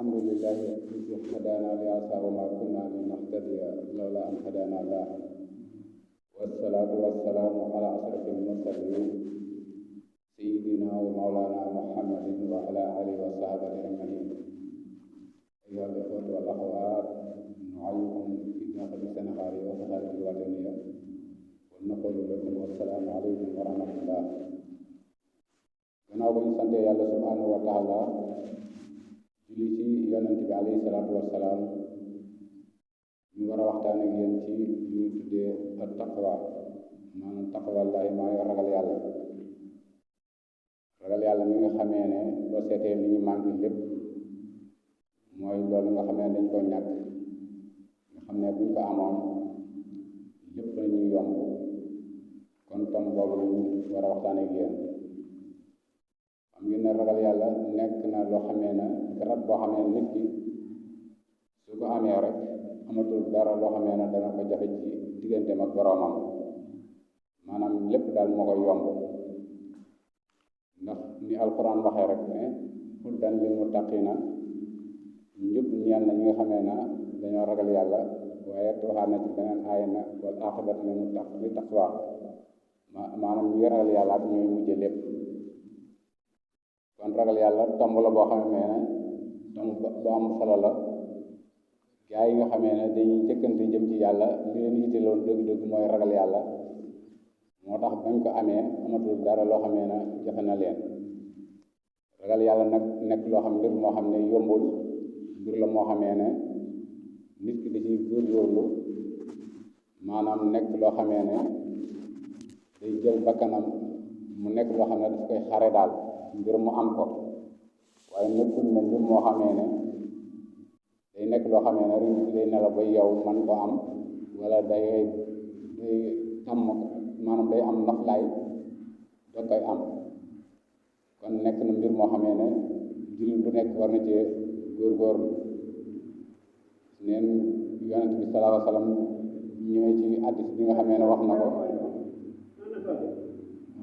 الحمد لله الذي هدانا لهذا وما كنا لنهتدي لولا أن هدانا الله والصلاة والسلام على أشرف المرسلين سيدنا ومولانا محمد وعلى آله وصحبه أجمعين. أيها الإخوة والأخوات، نعيكم في داخل السنغال وخارج الوطنية ونقول لكم السلام عليكم ورحمة الله. gannaaw ba ñu sante yàlla subhanahu wa taala julli ci yonent bi alayhi salaatu wassalaam, ñu war a waxtaan ak yéen ci ñu tuddee ak taqwa, maanaam taqwallahi maa ragal yàlla. ragal yàlla mi nga xamee ne boo seetee li ñu manqué lépp mooy loolu nga xamee ne dañ ko ñàkk, nga xam ne buñ ko amoon lépp la ñuy yomb. kon tom boobu lañu war a waxtaan ak yéen. am ngeen ne ragal yàlla nekk na loo xamee ne garab boo xamee nit ki su ko amee rek amatul dara loo xamee ne dana ko jafe ci digganteem ak boroomam, maanaam lépp daal moo koy yomb. ndax ni alquran waxee rek ne hudan lil muttaqina, njub ñeel na ñi nga xamee ne dañoo ragal yàlla. waaye waxaat na ci beneen aaya na wal aqibatu lil taqwa, maanaam ñi ragal yàlla ak ñooy mujje lépp. kon ragal yàlla tomb la boo xamee ne tomb bu am solo la. gaa yi nga xamee ne dañuy jëkkante jëm ci yàlla li leen yitteloon dëgg-dëgg mooy ragal yàlla, moo tax bañ ko amee amatul dara loo xamee ne jafe na leen. ragal yàlla nag nekk loo xam mbir moo xam ne yombul, mbir la moo xamee ne nit ki da ciy góorgóorlu, maanaam nekk loo xamee ne day jël bakkanam mu nekk loo xam ne daf koy xare daal ngir mu am ko. waaye nekkul na mbir moo xamee ne day nekk loo xamee ne rek day nelaw ba yow man ko am, wala day tàmm, maanaam day am naflaay da koy am. kon nekk na mbir moo xamee ne jullit bu nekk war na cee góorgóorlu. neen yonent bi sallallahu alayhi wa sallam ñëwee ci hadiis bi nga xamee ne wax na ko,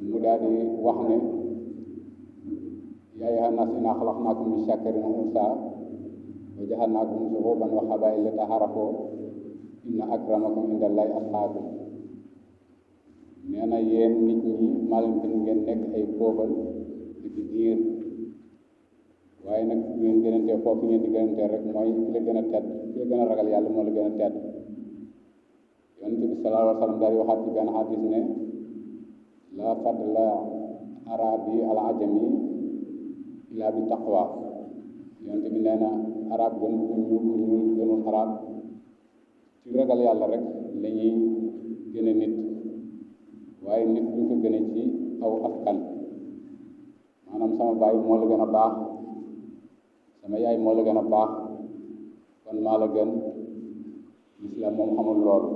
mu daal di wax ne yaa ayyuhan naas innaa xalaqnaakum min zakarin wa unsaa wa ja'alnaakum shu'uuban wa qabaa'ila lita'aarafu inna akramakum indallaahi atqaakum. nee na yéen nit ñi maa leen bind ngeen nekk ay boobal di giir, waaye nag ngeen gënante foofu ngeen di gënante rek mooy ki la gën a tedd, ki la gën a ragal yàlla moo la gën a tedd. yonent bi sallallahu alayhi wa sallam daal di waxaat ci benn hadiis ne laa fadla arabi ala ajami ilaa bi taqwa. yonent bi nee na arab gënul arab, ci ragal yàlla rek la ñuy gëne nit, waaye nit duñ ko gëne ci aw askan. maanaam sama baay moo la gën a baax, sama yaay moo la gën a baax, kon maa la gën. lislaam moom xamul loolu.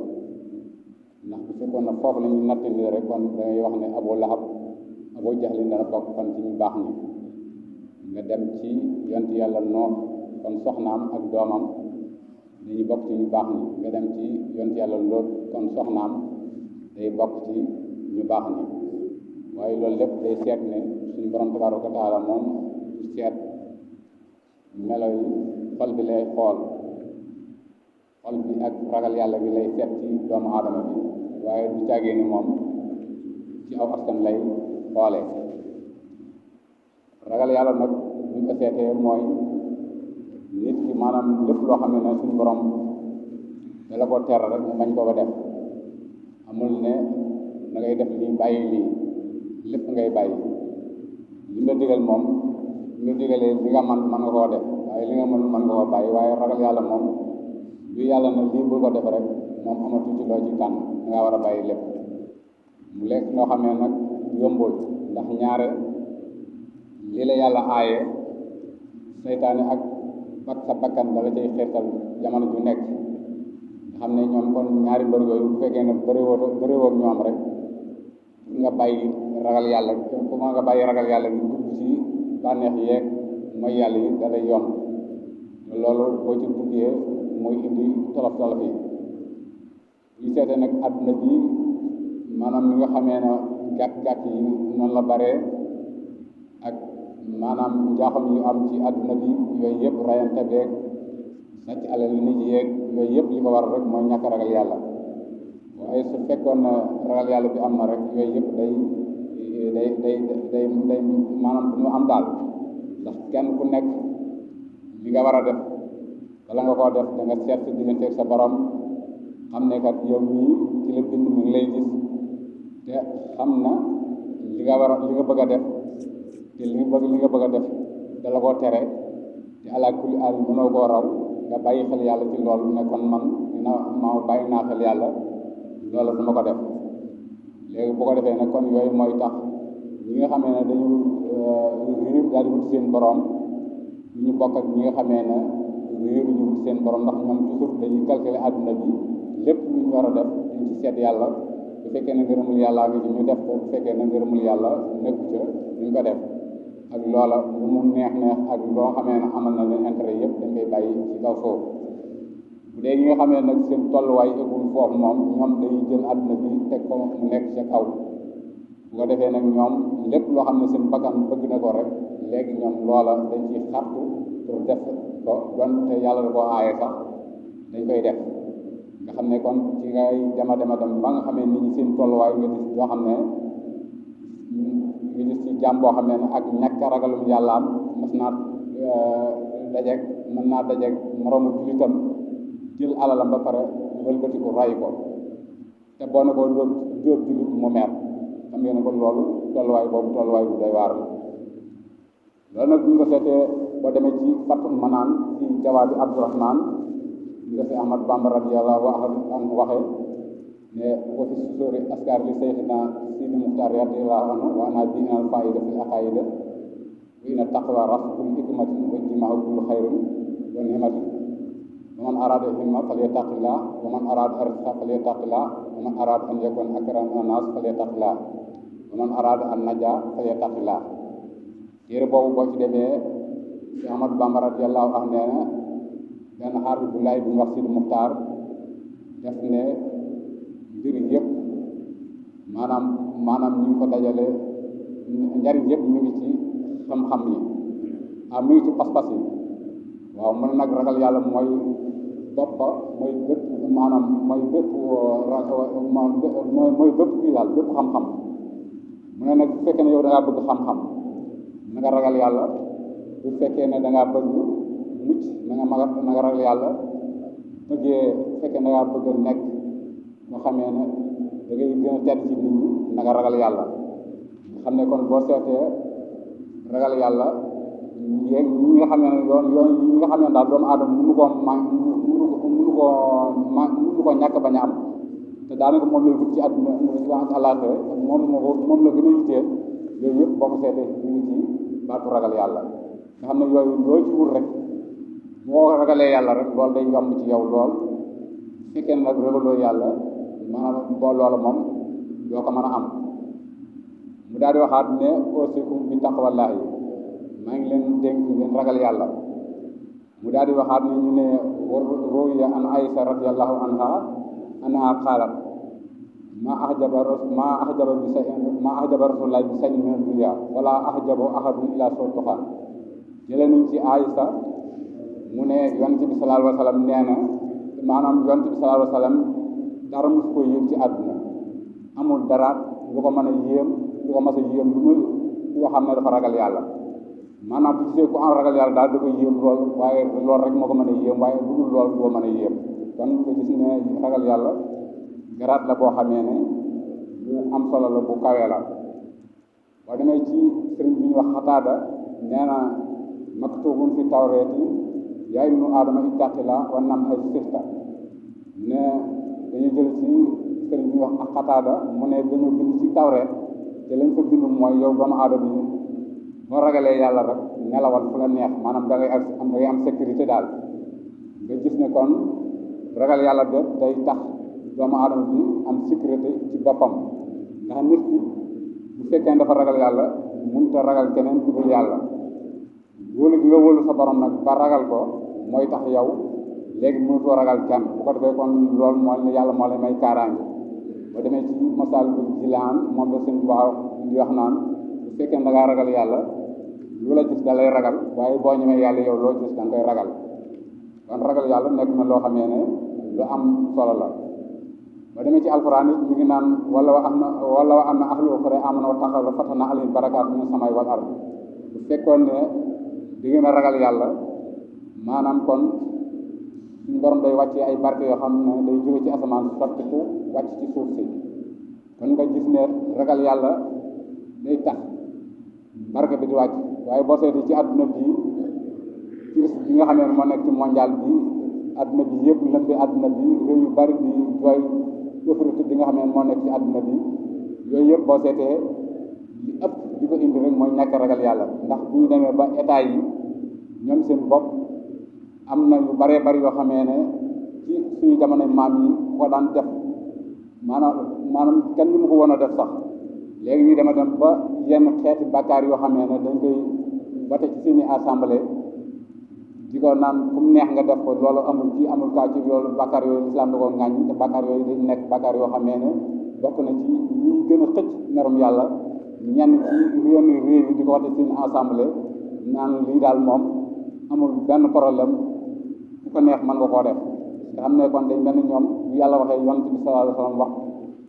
ndax bu fekkoon na foofu la ñu natt ni rek kon dangay wax ne Abu Lahab, Abu Jahlin dana bokk kon ci ñu baax ñi. nga dem ci yonent yàlla Noox, kon soxnaam ak doomam dañuy bokk ci ñu baax ñi. nga dem ci yonent yàlla Lóot, kon soxnaam day bokk ci ñu baax ñi. waaye loolu lépp day seet ne suñu borom tabaaraka wa taala moom du seet melo yi, xol bi lay xool. xol bi ak ragal yàlla bi lay seet ci doomu aadama bi, waaye du caagee ni moom ci aw askan lay xoolee. ragal yàlla nag buñ ko seetee mooy nit ki maanaam lépp loo xam ne suñu borom da la ko tere rek mu bañ koo ko def. amul ne da ngay def lii bàyyi lii, lépp ngay bàyyi. li nga digal moom li nga digalee li nga man nga koo def, waaye li nga mënul mën nga koo bàyyi. waaye ragal yàlla moom lu yàlla ne lii bul ko def rek moom amatu ci loo ci tànn, dangaa war a bàyyi lépp. mu lekk loo xam ne nag yombul, ndax ñaare lii la yàlla aaye seytaane ak sa bakkan dala cay xeetal jamono ju nekk. nga xam ne ñoom kon ñaari mbër yooyu bu fekkee ne bëriwoo ñoom rek nga bàyyi ragal yàlla, comment nga bàyyi ragal yàlla gi dugg ci bànneex yeeg mooy yàlla yi da lay yomb. loolu boo ci duggee mooy indi tolof yi. ñu seete nag àdduna bi maanaam li nga xamee ne gàtt-gàtt yi noonu la baree, ak maanaam njaaxam yu am ci àdduna bi yooyu yëpp rayante beeg sàcc alal nit yeeg yooyu yëpp li ko waral rek mooy ñàkk ragal yàlla. waaye su fekkoon na ragal yàlla bi am na rek yooyu yëpp day maanaam du ñu am daal, ndax kenn ku nekk li nga war a def bala nga koo def da nga seet sa diggante ak sa borom, xam ne kat yow mii ci la bind mi ngi lay gis te xam na li nga bëgg a def te li nga bëgg a def dala koo tere te ala kulli aal mënoo koo raw nga bàyyi xel yàlla ci loolu ne kon man ma bàyyi naa xel yàlla loolu du ma ko def. léegi bu ko defee nag kon yooyu mooy tax ñi nga xamee ne dañu riir daal di wut seen borom ñu bokk ak ñi nga xamee ne riir ñu wut seen borom, ndax ñoom toujours dañuy calculer àdduna bi lépp lu ñu war a def dañ ci seet yàlla. bu fekkee ne ngërëmul yàlla ngi ci ñu def ko, bu fekkee ne ngërëmul yàlla nekku ca duñ ko def. ak loola lu mu neex ak loo xamee ne amal na leen intérêt yëpp dañ koy bàyyi ci kaw foofu. bu dee ñi nga xamee nag seen tolluwaay ëggul foofu moom ñoom dañuy jël àdduna bi teg ko mu nekk ca kaw. bu ko defee nag ñoom lépp loo xam ne seen bakkan bëgg na ko rek léegi ñoom loola dañ ciy xartu pour def ko donte yàlla da koo aaye sax dañ koy def. nga xam ne kon ci ngay dema dem ba nga xamee nit ñi seen tolluwaay nga gis yoo xam ne nga gis ci jàmm boo xamee ne ak ñàkk ragalum yàlla am mën naa dajeeg moroomu jullitam jël alalam ba pare wëlbatiku ray ko te boo ne ko dóor jullit mu mer. xam ngeen ne kon loolu tolluwaay boobu tolluwaay bu doy waar la. loolu nag bu ñu ko seetee boo demee ci Fathul Manaan ci jawaabi Abdurahmaan ñu ko fi Ahmad Bamba radiyallahu anhu waxee ne wa fi susóori askar li Seyxina Sidi Muxtaar radiyallahu anhu wa ana bi inal faida fi aqaida wa ina taqwa rasul hikmatin wa jimaa kullu xayrin wa nimatin wa man arada himma falyattaqillah wa man arada arzqa falyattaqillah wa man arada an yakun akrama nas falyattaqillah wa man arada an naja falyattaqillah. téere boobu boo ci demee ci Ahmad Bamba radiyallahu anhu nee na benn xaar bu laay bu ñu wax Sidi Muxtaar def ne mbir yëpp maanaam ñu ngi ko dajale njariñ yëpp mi ngi ci xam-xam yi mi ngi ci pas-pas yi. waaw mu ne nag ragal yàlla mooy boppa mooy bépp maanaam mooy bépp mooy bépp kii daal bépp xam-xam. mu ne nag bu fekkee ne yow da ngaa bëgg xam-xam na nga ragal yàlla, bu fekkee ne da ngaa bëgg mucc na nga ragal yàlla, bu fekkee ne da ngaa bëgg nekk nga xamee ne da ngay gën a tedd ci nit ñi na nga ragal yàlla. nga xam ne kon boo seetee ragal yàlla yéeg ñi nga xamee ne yoon yi nga xamee ne daal doomu aadama mënu ko ñàkk bañ a am te daanaka moom lay wut ci àdduna àllaaxira moom la gën a yitteel. yooyu yëpp boo ko seetee ñu ngi ci baatu ragal yàlla nga xam ne yooyu loo ci wut rek boo ragalee yàlla rek loolu day yomb ci yow lool. su fekkee ne nag ragaloo yàlla maanaam boo loola moom doo ko mën a am. mu daal di waxaat ne ausikum bi taqwallaahi maa ngi leen dénk ngeen ragal yàlla. mu daal di waxaat ne ñu ne ruwiya an Aysa radiyallahu anha qaalat ma ahjaba rasulullah bi shay'in min ad-dunya wala ahjaba ahadun ila sultuha. jëlee nañ ci Aysa mu ne yonent bi sallallahu alayhi wa sallam nee na maanaam yonent bi sallallahu alayhi wa sallam dara mos ko yéem ci àdduna, amul dara lu ko mën a yéem lu ko mas a yéem lu muy loo xam ne dafa ragal yàlla. maanaam bu gisee ku am ragal yàlla daal da ko yéem lool, waaye loolu rek moo ko mën a yéem, waaye lu dul lool doo mën a yéem. kon nga gis ne ragal yàlla garaat la boo xamee ne bu am solo la, bu kawee la. boo demee ci sëriñ bi ñu wax Xataada nee na maktubun fi tawreeti yaa ibnu aadama ittaqila wa nam hay sixta. ne dañu jël ci sëriñ bi ñu wax Xataada mu ne dañu bind ci tawreet te lañ ko bind mooy yow doomu aadama yi boo ragalee yàlla rek nelawal fu la neex, maanaam da ngay am sécurité daal. nga gis ne kon ragal yàlla day tax doomu aadama bi am sécurité ci boppam, ndax nit ki bu fekkee dafa ragal yàlla mënut a ragal keneen ku dul yàlla. wóolu gi nga wóolu sa borom nag ba ragal ko mooy tax yow léegi mënutoo ragal kenn. bu ko defee kon loolu mooy yàlla moo lay may kaaraange. boo demee ci Masaalikul Jinaan moom la sëñ Tuubaa di wax naan bu fekkee da ngaa ragal yàlla lu la gis da lay ragal waaye boo ñemee yàlla yow loo gis da nga koy ragal kon ragal yàlla nekk na loo xamee ne lu am solo la. ba demee ci alxuraan it mi ngi naan wala wa am na ahlul qura amanu wa taqaw la fatahna alayhim barakaat mina samaa'i wal ard bu fekkoon ne di ngeen a ragal yàlla maanaam kon suñu borom day wàccee ay barke yoo xam ne day jóge ci asamaan sottiku wàcc ci suuf si kon nga gis ne ragal yàlla day tax barke bi di wàcc. waaye boo seetee ci àdduna bi crise bi nga xamee ne moo nekk ci mondial bi àdduna bi yëpp lëmbe àdduna bi réew yu bari di jooy autorité bi nga xamee ne moo nekk ci àdduna bi yooyu yëpp boo seetee li ëpp di ko indi rek mooy ñàkk ragal yàlla ndax bu ñu demee ba état yi ñoom seen bopp am na yu baree bari yoo xamee ne ci suñu jamono maam yi ko daan def maanaam kenn ñu mu ko woon a def sax léegi ñu dema dem ba yenn xeeti bàkkaar yoo xamee ne dañ koy voté ci seeni assemblée di ko naan fu mu neex nga def ko loolu amul ci amul kaa ci loolu bàkkaar yooyu lislaam da ko ŋàññi te bàkkaar yooyu dañ nekk bàkkaar yoo xamee ne bokk na ci ñi gën a xëcc merum yàlla ñenn ci yenn réew yi di ko voté ci seeni assemblée naan lii daal moom amul benn problème bu ko neex mën nga koo def nga xam ne kon dañ mel ni ñoom bu yàlla waxee yonent bi sallallahu alayhi wa sallam wax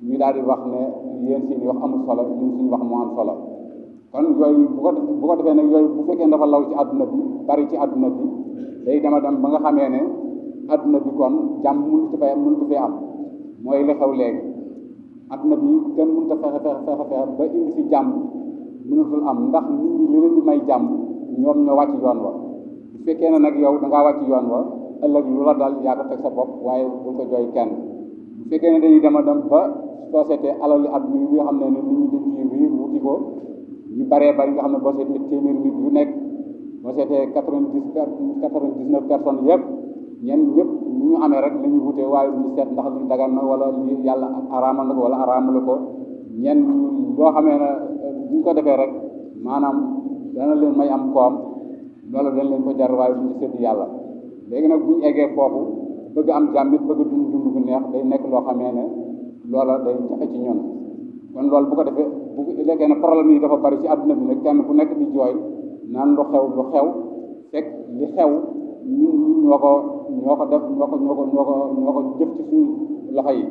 ñu daal di wax ne yéen seeni wax amul solo ñun suñu wax moo am solo kon yooyu bu ko defee nag yooyu bu fekkee dafa law ci àdduna bi bari ci àdduna bi day dema dem ba nga xamee ne àdduna bi kon jàmm mënut fee am mooy li xew léegi àdduna bi kenn mënut a fexe ba indi fi jàmm mënutul am ndax nit ñi li leen di may jàmm ñoom ñoo wàcc yoon wa bu fekkee ne nag yow da ngaa wàcc yoon wa ëllëg lu la dal yaa ko teg sa bopp waaye bul ko jooy kenn bu fekkee ne dañuy dema dem ba société alal àdduna yi nga xam ne nit ñi dañ ci riir wuti ko ñu baree bari nga xam ne boo seetee téeméeri nit yu nekk boo seetee 99 personnes yëpp ñenn ñëpp ñu ñu amee rek la ñu wutee waaye ñu seet ndax li dagan na wala li yàlla araamal na ko wala araamalu ko ñenn loo xamee ne bu ñu ko defee rek maanaam dana leen may am koom loolu dañ leen ko jar waaye duñu seet yàlla léegi nag bu ñu eggee foofu bëgg am jàmm it bëgg dund dund gu neex day nekk loo xamee ne loola day jafe ci ñun kon loolu bu ko defee bu lekkee ne problème yi dafa bari ci àdduna bi nag kenn ku nekk di jooy naan lu xew fekk li xew ñun ñoo ko def ñoo ko jëf ci suñu loxo yi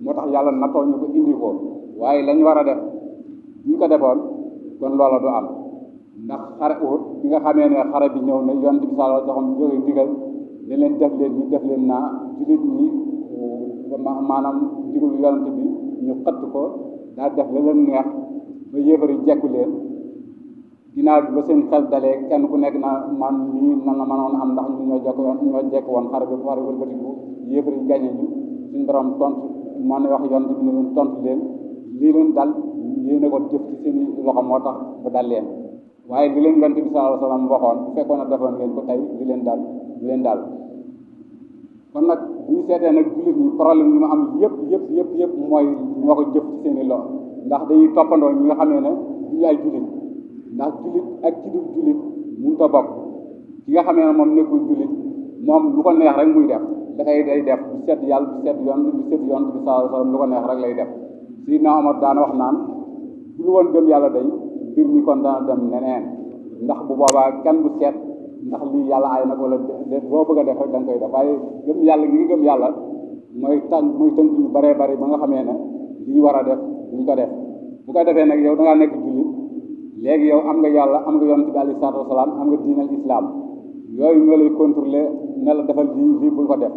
moo tax yàlla nattoo ñu ko indi ko waaye lañ war a def bu ñu ko defoon kon loola du am ndax xare Uhud bi nga xamee ne xare bi ñëw na yonent bi sallallahu alayhi wa sallam jóge ndigal ne leen def leen ni def leen naa jullit ñi maanaam digul yonent bi ñu xëtt ko daal def la leen neex ba yéefar yi jekku leen ginnaaw bi ba seen xel dalee kenn ku nekk na man nii nan la mënoon am ndax ñun ñoo jekk woon xare bi xare wëlbatiku yéefar yi gañe ñu suñu borom tontu man wax yonent bi ne leen tontu leen lii leen dal yéene ko jëf ci seen loxo moo tax bu dal leen waaye li leen yonent bi sallallahu alayhi wa sallam waxoon bu fekkoon ne defoon ngeen ko tey li leen dal kon nag bu ñu seetee nag jullit ñi problème yi ma am yëpp mooy ñoo ko jëf ci seen i loxo ndax dañuy toppandoo ñi nga xamee ne ñu ay jullit ndax jullit ak ci dul jullit mënut a bokk ki nga xamee ne moom nekkul jullit moom lu ko neex rek muy def day def du seet yàlla du seet yoon bi sallallahu alayhi wa sallam lu ko neex rek lay def Seydina Omar daana wax naan bu lu woon gëm yàlla day mbir mi kon dana dem neneen ndax bu boobaa kenn du seet ndax lii yàlla ay nag wala boo bëgg a def rek da nga koy def waaye gëm yàlla gi nga gëm yàlla mooy tënk ñu baree bari ba nga xamee ne li ñu war a def duñ ko def bu ko defee nag yow da ngaa nekk jullit léegi yow am nga yàlla am nga yonent bi alayhi salaatu wasalaam am nga diinal islam yooyu ñoo lay contrôler ne la defal lii bul ko def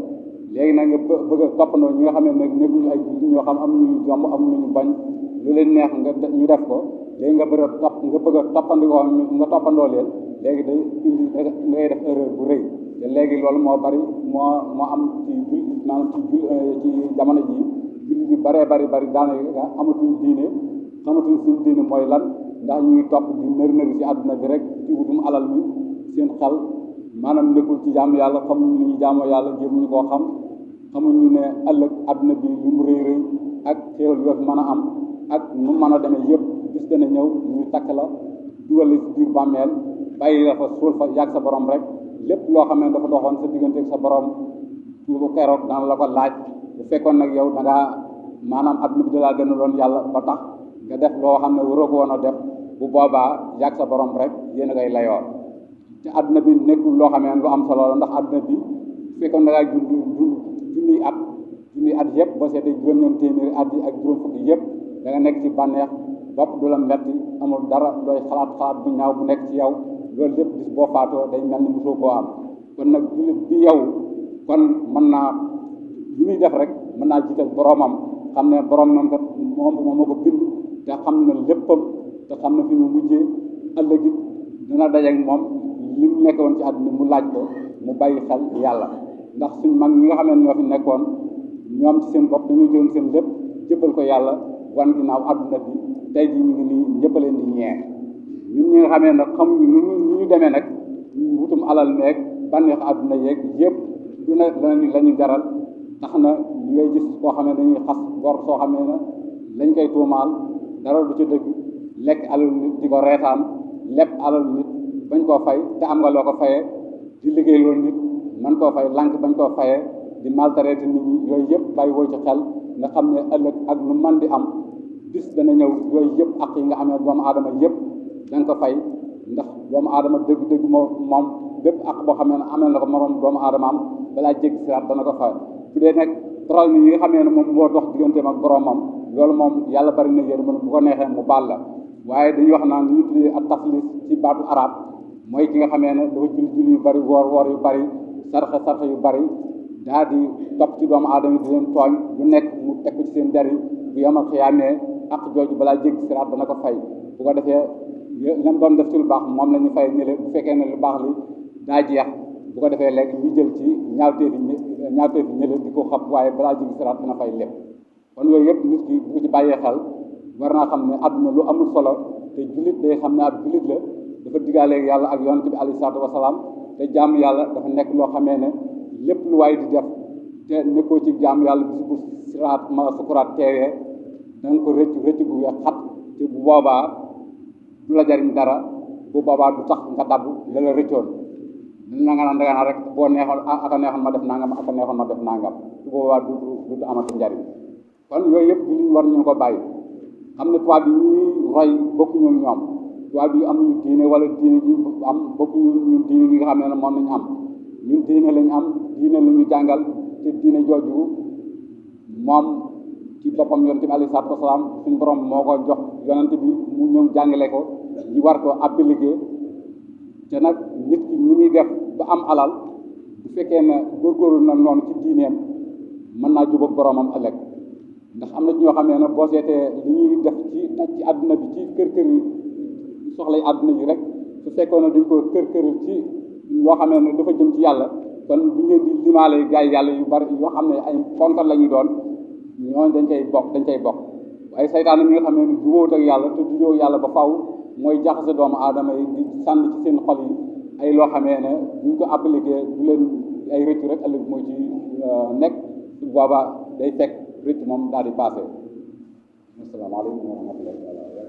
léegi nag nga bëgg a toppandoo ñi nga xam ne nag nekkuñu ay jullit ñoo xam amuñu jomb amuñu bañ lu leen neex ñu def ko léegi nga bëgg a toppandikoo nga toppandoo leen léegi day indi ngay def erreur bu rëy te léegi loolu moo bari moo am ci maanaam ci jamono ji jullit yu baree bari daanaka amatuñ diine xamatuñ seen diine mooy lan ndax ñu ngi topp di nër ci àdduna bi rek ci wutum alal mi seen xel maanaam nekkul ci jaamu yàlla xamuñu ni ñu jaamoo yàlla jéemuñu koo xamuñu ne ëllëg àdduna bi lu mu rëy ak xéewal yoo fi mën a am ak nu mën a demee yëpp gis dana ñëw ñu takk la dugal la ci biir bàmmeel bàyyi la fa suul fa yàgg sa borom rek lépp loo xam ne dafa doxoon sa diggante ak sa borom bu keroog dana la ko laaj bu fekkoon nag yow da ngaa maanaam àdduna bi da laa gën a loon yàlla ba tax nga def loo xam ne waroo ko woon a def bu boobaa yàgg sa borom rek yéen a koy layoo te àdduna bi nekkul loo xamee lu am solo la, ndax àdduna bi fekkoon da ngaa junniy at yëpp boo seetee juróom-ñeent téeméeri at yi ak juróom fukki yëpp da nga nekk ci bànneex bopp du la metti, amul dara looy xalaat bu ñaaw bu nekk ci yow, loolu lépp bis boo faatoo day mel ni mosoo koo am. kon nag jullit bi yow kon mën naa lu muy def rek mën naa jiital boromam, xam ne boromam kat moom moo ko bind te xam na léppam te xam na fi mu mujjee, ëllëg it dina dajeek moom li mu nekkoon ci àdduna mu laaj ko mu bàyyi xel yàlla. ndax suñ mag ñi nga xam ne ñoo fi nekkoon ñoom ci seen bopp dañoo jëloon seen lépp jëppal ko yàlla wan ginnaaw àdduna bi, tey jii ñu ngi nii ñëpp leen di ñee. ñun ñi nga xamee nag xamuñu nu ñu demee nag wutum alal meeg bànneex àdduna yeeg yëpp du ne la ñu jaral, tax na ngay gis koo xam ne dañuy xas gor soo xamee ne lañ koy tuumaal dara du ci dëgg, lekk alal nit di ko reetaan, lépp alal nit bañ koo fay te am nga loo ko fayee, di liggéey loolu nit man koo fay lànk bañ koo fayee, di maltraité nit ñi, yooyu yëpp bàyyi woo ci xel nga xam ne ëllëg ak lu man di am bis dana ñëw yooyu yëpp ak yi nga xam ne doomu aadama yëpp da nga ko fay. ndax doomu aadama dëgg-dëgg moom bépp ak boo xamee ne amee na ko moroom doomu aadama am balaa jéggi siraat dana ko fay. bu dee nag problème yi nga xamee ne moom moo dox digganteem ak boromam, loolu moom yàlla bari na yéen bu ko neexee mu baal la, waaye dañuy wax naan li ñu tuddee ak taflis ci baatu arab mooy ki nga xamee ne dafa julli yu bari, woor yu bari, sarxe yu bari, daa di topp ci doomu aadama yi di leen tooñ lu nekk mu teg ko ci seen der yi, bu yamal xiyaamee ak jooju balaa jéggi siraat dana ko fay. bu ko defee lam doon def ci lu baax moom la ñu fay ñële, bu fekkee ne lu baax li daa jeex bu ko defee léegi ñu jël ci ñaawteefi ñële di ko xam, waaye balaa jéggi siraat dina fay lépp. kon yooyu yëpp nit ki bu ko ci bàyyee xel war naa xam ne àdduna lu amul solo, te jullit day xam ne ab jullit la, dafa diggaaleeg yàlla ak yonent bi alayhi salaatu wasalaam, te jaamu yàlla dafa nekk loo xamee ne lépp lu waay di def te nekkoo ci jaamu yàlla bis bu sukuraat teewee da nga ko rëcc gu weex xat, te bu boobaa du la jariñ dara, bu boobaa du tax nga dabb la la rëccoon. na nga naan rek boo neexoon aka neexoon ma def nangam, aka neexoon ma def nangam, bu boobaa du amati njariñ. kon yooyu yëpp jullit war nañu ko bàyyi, xam ne tubaab yi ñuy roy bokkuñu ñoom, tubaab yi amuñu diine wala diine ji am bokkuñu ñun diine yi nga xam ne moom lañu am. ñun diine lañu am, diine la ñu jàngal, te diine jooju moom ci boppam yonent bi alayhi salaatu wasalaam suñu borom moo ko jox yonent bi mu ñëw jàngale ko, ñu war ko appliquer. te nag nit ki ñi muy def ba am alal bu fekkee ne góorgóorlu na noonu ci diineem mën naa jubóog boromam ëllëg. ndax am na ci ñoo xamee ne boo seetee li ñuy def ci àdduna bi ci kër yi soxlay àdduna yi rek, su fekkoon ne dañ ko kër ci loo xamee ne dafa jëm ci yàlla, kon bu ñu di limaale gaay yàlla yu bari yoo xam ne ay fonkal la ñuy doon, ñooñu dañ cay bokk. waaye saytaan mi nga xam ne jubóowut ak yàlla te jubóowut yàlla ba faw mooy jaxase doomu aadama yi di sànni ci seen xol yi ay loo xamee ne buñ ko appliqué du leen ay rëccu rek ëllëg mooy ci nekk, su boobaa day fekk rëcc moom daal di passé. asalaamaaleykum wa rahmatullahi taala